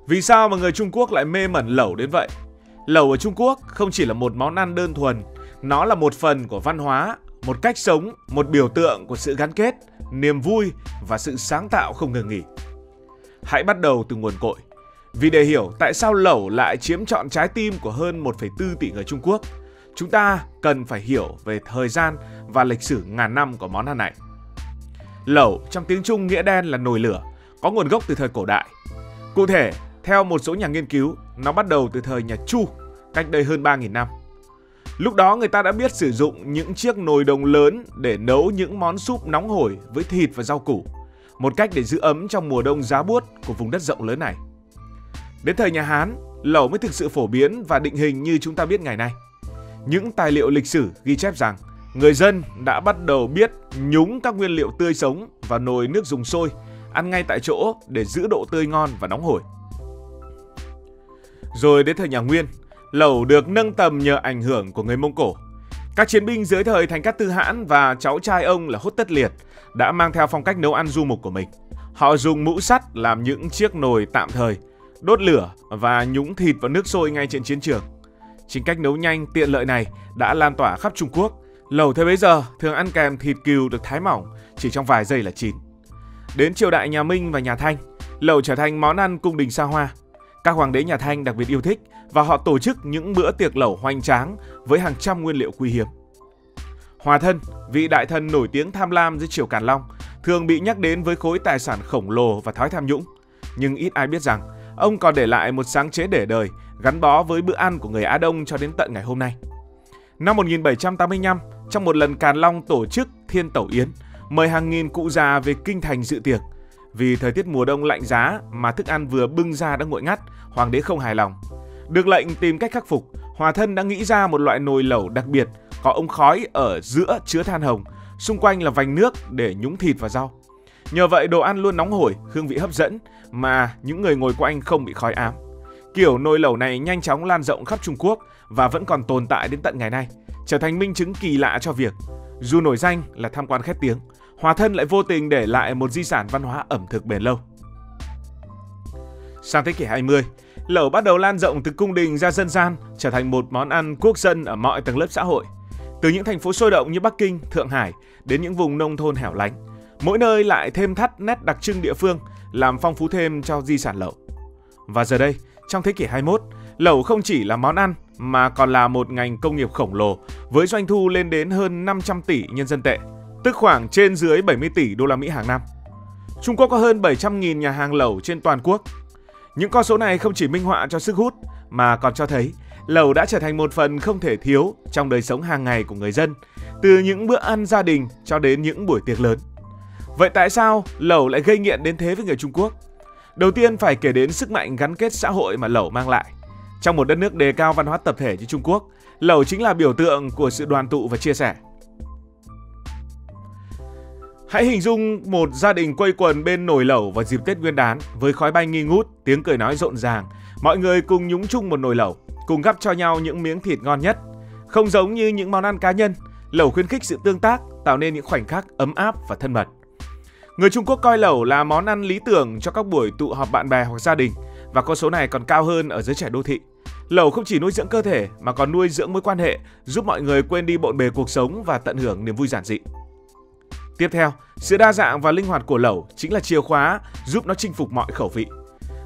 Vì sao mà người Trung Quốc lại mê mẩn lẩu đến vậy? Lẩu ở Trung Quốc không chỉ là một món ăn đơn thuần, nó là một phần của văn hóa, một cách sống, một biểu tượng của sự gắn kết, niềm vui và sự sáng tạo không ngừng nghỉ. Hãy bắt đầu từ nguồn cội. Vì để hiểu tại sao lẩu lại chiếm trọn trái tim của hơn 1,4 tỷ người Trung Quốc, chúng ta cần phải hiểu về thời gian và lịch sử ngàn năm của món ăn này. Lẩu trong tiếng Trung nghĩa đen là nồi lửa, có nguồn gốc từ thời cổ đại. Cụ thể, theo một số nhà nghiên cứu, nó bắt đầu từ thời nhà Chu, cách đây hơn 3.000 năm. Lúc đó người ta đã biết sử dụng những chiếc nồi đồng lớn để nấu những món súp nóng hổi với thịt và rau củ, một cách để giữ ấm trong mùa đông giá buốt của vùng đất rộng lớn này. Đến thời nhà Hán, lẩu mới thực sự phổ biến và định hình như chúng ta biết ngày nay. Những tài liệu lịch sử ghi chép rằng người dân đã bắt đầu biết nhúng các nguyên liệu tươi sống vào nồi nước dùng sôi, ăn ngay tại chỗ để giữ độ tươi ngon và nóng hổi. Rồi đến thời nhà Nguyên, lẩu được nâng tầm nhờ ảnh hưởng của người Mông Cổ. Các chiến binh dưới thời Thành Cát Tư Hãn và cháu trai ông là Hốt Tất Liệt đã mang theo phong cách nấu ăn du mục của mình. Họ dùng mũ sắt làm những chiếc nồi tạm thời, đốt lửa và nhúng thịt vào nước sôi ngay trên chiến trường. Chính cách nấu nhanh tiện lợi này đã lan tỏa khắp Trung Quốc. Lẩu thời bấy giờ thường ăn kèm thịt cừu được thái mỏng, chỉ trong vài giây là chín. Đến triều đại nhà Minh và nhà Thanh, lẩu trở thành món ăn cung đình xa hoa. Các hoàng đế nhà Thanh đặc biệt yêu thích và họ tổ chức những bữa tiệc lẩu hoành tráng với hàng trăm nguyên liệu quý hiếm. Hòa Thân, vị đại thần nổi tiếng tham lam dưới triều Càn Long, thường bị nhắc đến với khối tài sản khổng lồ và thói tham nhũng. Nhưng ít ai biết rằng ông còn để lại một sáng chế để đời gắn bó với bữa ăn của người Á Đông cho đến tận ngày hôm nay. Năm 1785, trong một lần Càn Long tổ chức Thiên Tẩu Yến, mời hàng nghìn cụ già về kinh thành dự tiệc. Vì thời tiết mùa đông lạnh giá mà thức ăn vừa bưng ra đã nguội ngắt, hoàng đế không hài lòng. Được lệnh tìm cách khắc phục, Hòa Thân đã nghĩ ra một loại nồi lẩu đặc biệt, có ống khói ở giữa chứa than hồng, xung quanh là vành nước để nhúng thịt và rau. Nhờ vậy đồ ăn luôn nóng hổi, hương vị hấp dẫn mà những người ngồi quanh không bị khói ám. Kiểu nồi lẩu này nhanh chóng lan rộng khắp Trung Quốc và vẫn còn tồn tại đến tận ngày nay, trở thành minh chứng kỳ lạ cho việc dù nổi danh là tham quan khét tiếng, Hòa Thân lại vô tình để lại một di sản văn hóa ẩm thực bền lâu. Sang thế kỷ 20, lẩu bắt đầu lan rộng từ cung đình ra dân gian, trở thành một món ăn quốc dân ở mọi tầng lớp xã hội. Từ những thành phố sôi động như Bắc Kinh, Thượng Hải đến những vùng nông thôn hẻo lánh, mỗi nơi lại thêm thắt nét đặc trưng địa phương, làm phong phú thêm cho di sản lẩu. Và giờ đây, trong thế kỷ 21, lẩu không chỉ là món ăn mà còn là một ngành công nghiệp khổng lồ với doanh thu lên đến hơn 500 tỷ nhân dân tệ, tức khoảng trên dưới 70 tỷ đô la Mỹ hàng năm. Trung Quốc có hơn 700.000 nhà hàng lẩu trên toàn quốc. Những con số này không chỉ minh họa cho sức hút mà còn cho thấy lẩu đã trở thành một phần không thể thiếu trong đời sống hàng ngày của người dân, từ những bữa ăn gia đình cho đến những buổi tiệc lớn. Vậy tại sao lẩu lại gây nghiện đến thế với người Trung Quốc? Đầu tiên phải kể đến sức mạnh gắn kết xã hội mà lẩu mang lại. Trong một đất nước đề cao văn hóa tập thể như Trung Quốc, lẩu chính là biểu tượng của sự đoàn tụ và chia sẻ. Hãy hình dung một gia đình quây quần bên nồi lẩu vào dịp Tết Nguyên đán với khói bay nghi ngút, tiếng cười nói rộn ràng. Mọi người cùng nhúng chung một nồi lẩu, cùng gắp cho nhau những miếng thịt ngon nhất. Không giống như những món ăn cá nhân, lẩu khuyến khích sự tương tác, tạo nên những khoảnh khắc ấm áp và thân mật. Người Trung Quốc coi lẩu là món ăn lý tưởng cho các buổi tụ họp bạn bè hoặc gia đình, và con số này còn cao hơn ở giới trẻ đô thị. Lẩu không chỉ nuôi dưỡng cơ thể mà còn nuôi dưỡng mối quan hệ, giúp mọi người quên đi bộn bề cuộc sống và tận hưởng niềm vui giản dị. Tiếp theo, sự đa dạng và linh hoạt của lẩu chính là chìa khóa giúp nó chinh phục mọi khẩu vị.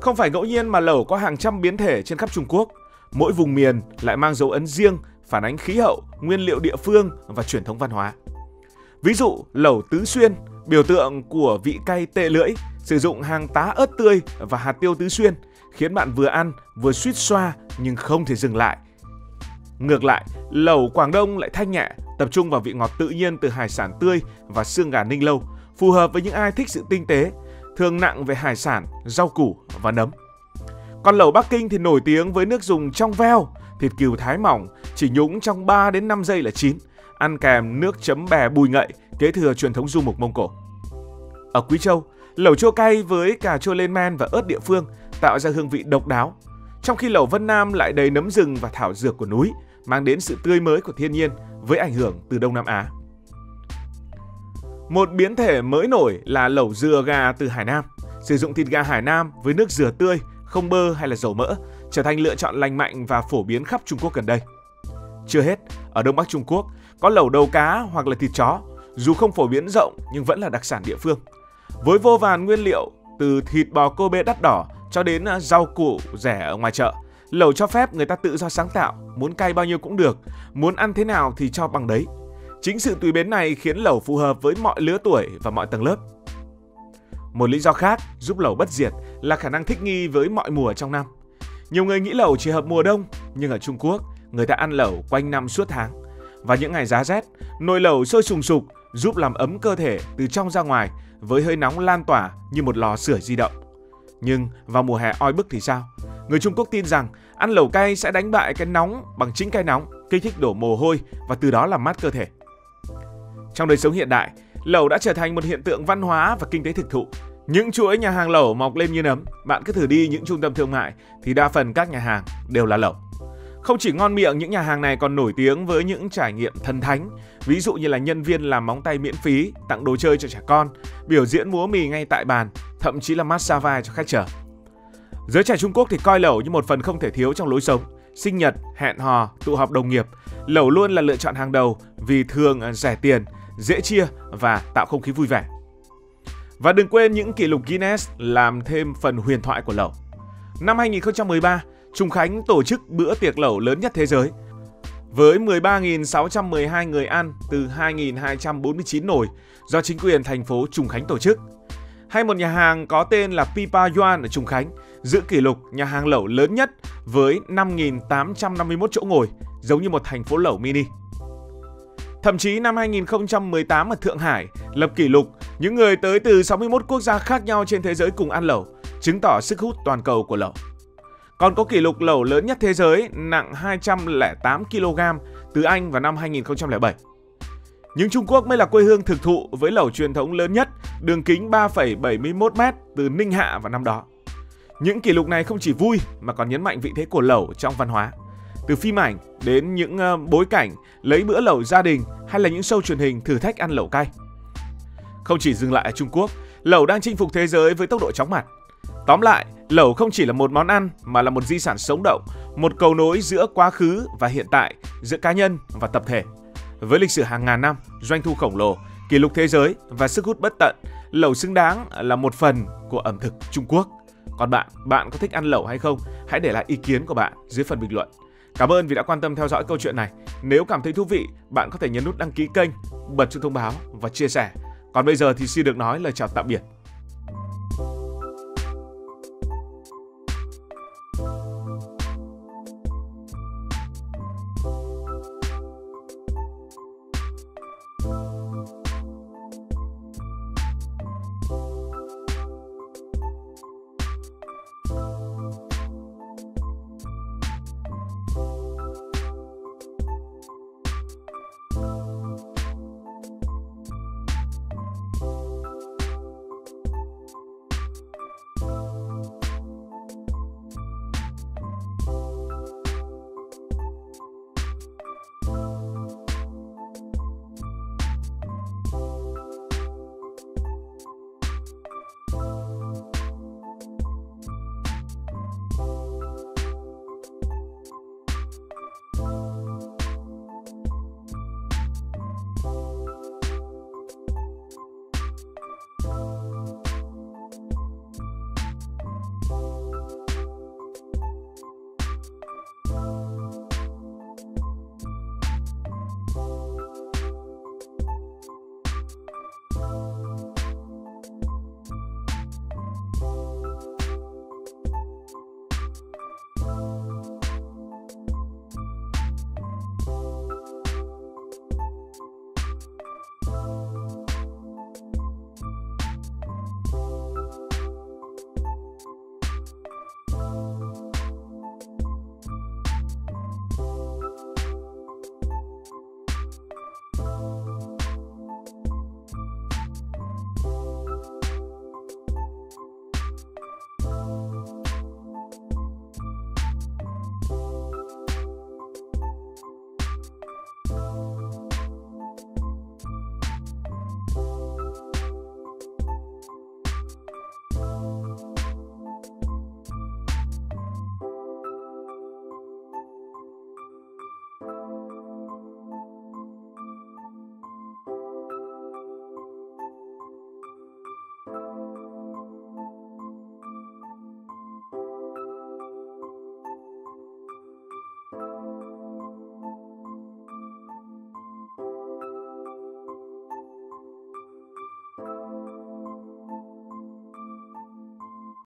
Không phải ngẫu nhiên mà lẩu có hàng trăm biến thể trên khắp Trung Quốc. Mỗi vùng miền lại mang dấu ấn riêng, phản ánh khí hậu, nguyên liệu địa phương và truyền thống văn hóa. Ví dụ, lẩu Tứ Xuyên, biểu tượng của vị cay tê lưỡi, sử dụng hàng tá ớt tươi và hạt tiêu tứ xuyên, khiến bạn vừa ăn vừa suýt xoa nhưng không thể dừng lại. Ngược lại, lẩu Quảng Đông lại thanh nhẹ, tập trung vào vị ngọt tự nhiên từ hải sản tươi và xương gà ninh lâu, phù hợp với những ai thích sự tinh tế, thường nặng về hải sản, rau củ và nấm. Còn lẩu Bắc Kinh thì nổi tiếng với nước dùng trong veo, thịt cừu thái mỏng, chỉ nhúng trong 3 đến 5 giây là chín, ăn kèm nước chấm bè bùi ngậy, kế thừa truyền thống du mục Mông Cổ. Ở Quý Châu, lẩu chua cay với cà chua lên men và ớt địa phương tạo ra hương vị độc đáo, trong khi lẩu Vân Nam lại đầy nấm rừng và thảo dược của núi, mang đến sự tươi mới của thiên nhiên với ảnh hưởng từ Đông Nam Á. Một biến thể mới nổi là lẩu dừa gà từ Hải Nam, sử dụng thịt gà Hải Nam với nước dừa tươi, không bơ hay là dầu mỡ trở thành lựa chọn lành mạnh và phổ biến khắp Trung Quốc gần đây. Chưa hết, ở Đông Bắc Trung Quốc có lẩu đầu cá hoặc là thịt chó, dù không phổ biến rộng nhưng vẫn là đặc sản địa phương. Với vô vàn nguyên liệu từ thịt bò Kobe đắt đỏ cho đến rau củ rẻ ở ngoài chợ, lẩu cho phép người ta tự do sáng tạo, muốn cay bao nhiêu cũng được, muốn ăn thế nào thì cho bằng đấy. Chính sự tùy biến này khiến lẩu phù hợp với mọi lứa tuổi và mọi tầng lớp. Một lý do khác giúp lẩu bất diệt là khả năng thích nghi với mọi mùa trong năm. Nhiều người nghĩ lẩu chỉ hợp mùa đông, nhưng ở Trung Quốc, người ta ăn lẩu quanh năm suốt tháng. Và những ngày giá rét, nồi lẩu sôi sùng sục giúp làm ấm cơ thể từ trong ra ngoài với hơi nóng lan tỏa như một lò sưởi di động. Nhưng vào mùa hè oi bức thì sao? Người Trung Quốc tin rằng ăn lẩu cay sẽ đánh bại cái nóng bằng chính cái nóng, kích thích đổ mồ hôi và từ đó làm mát cơ thể. Trong đời sống hiện đại, lẩu đã trở thành một hiện tượng văn hóa và kinh tế thực thụ. Những chuỗi nhà hàng lẩu mọc lên như nấm. Bạn cứ thử đi những trung tâm thương mại thì đa phần các nhà hàng đều là lẩu. Không chỉ ngon miệng, những nhà hàng này còn nổi tiếng với những trải nghiệm thần thánh. Ví dụ như là nhân viên làm móng tay miễn phí, tặng đồ chơi cho trẻ con, biểu diễn múa mì ngay tại bàn, thậm chí là massage vai cho khách chờ. Giới trẻ Trung Quốc thì coi lẩu như một phần không thể thiếu trong lối sống. Sinh nhật, hẹn hò, tụ họp đồng nghiệp, lẩu luôn là lựa chọn hàng đầu vì thường rẻ tiền, dễ chia và tạo không khí vui vẻ. Và đừng quên những kỷ lục Guinness làm thêm phần huyền thoại của lẩu. Năm 2013, Trùng Khánh tổ chức bữa tiệc lẩu lớn nhất thế giới với 13.612 người ăn từ 2.249 nồi do chính quyền thành phố Trùng Khánh tổ chức. Hay một nhà hàng có tên là Pipa Yuan ở Trùng Khánh giữ kỷ lục nhà hàng lẩu lớn nhất với 5.851 chỗ ngồi, giống như một thành phố lẩu mini. Thậm chí năm 2018 ở Thượng Hải lập kỷ lục những người tới từ 61 quốc gia khác nhau trên thế giới cùng ăn lẩu, chứng tỏ sức hút toàn cầu của lẩu. Còn có kỷ lục lẩu lớn nhất thế giới nặng 208 kg từ Anh vào năm 2007. Nhưng Trung Quốc mới là quê hương thực thụ với lẩu truyền thống lớn nhất, đường kính 3,71 m từ Ninh Hạ vào năm đó. Những kỷ lục này không chỉ vui mà còn nhấn mạnh vị thế của lẩu trong văn hóa. Từ phim ảnh đến những bối cảnh lấy bữa lẩu gia đình hay là những show truyền hình thử thách ăn lẩu cay. Không chỉ dừng lại ở Trung Quốc, lẩu đang chinh phục thế giới với tốc độ chóng mặt. Tóm lại, lẩu không chỉ là một món ăn mà là một di sản sống động, một cầu nối giữa quá khứ và hiện tại, giữa cá nhân và tập thể. Với lịch sử hàng ngàn năm, doanh thu khổng lồ, kỷ lục thế giới và sức hút bất tận, lẩu xứng đáng là một phần của ẩm thực Trung Quốc. Còn bạn có thích ăn lẩu hay không? Hãy để lại ý kiến của bạn dưới phần bình luận. Cảm ơn vì đã quan tâm theo dõi câu chuyện này. Nếu cảm thấy thú vị, bạn có thể nhấn nút đăng ký kênh, bật chuông thông báo và chia sẻ. Còn bây giờ thì xin được nói lời chào tạm biệt.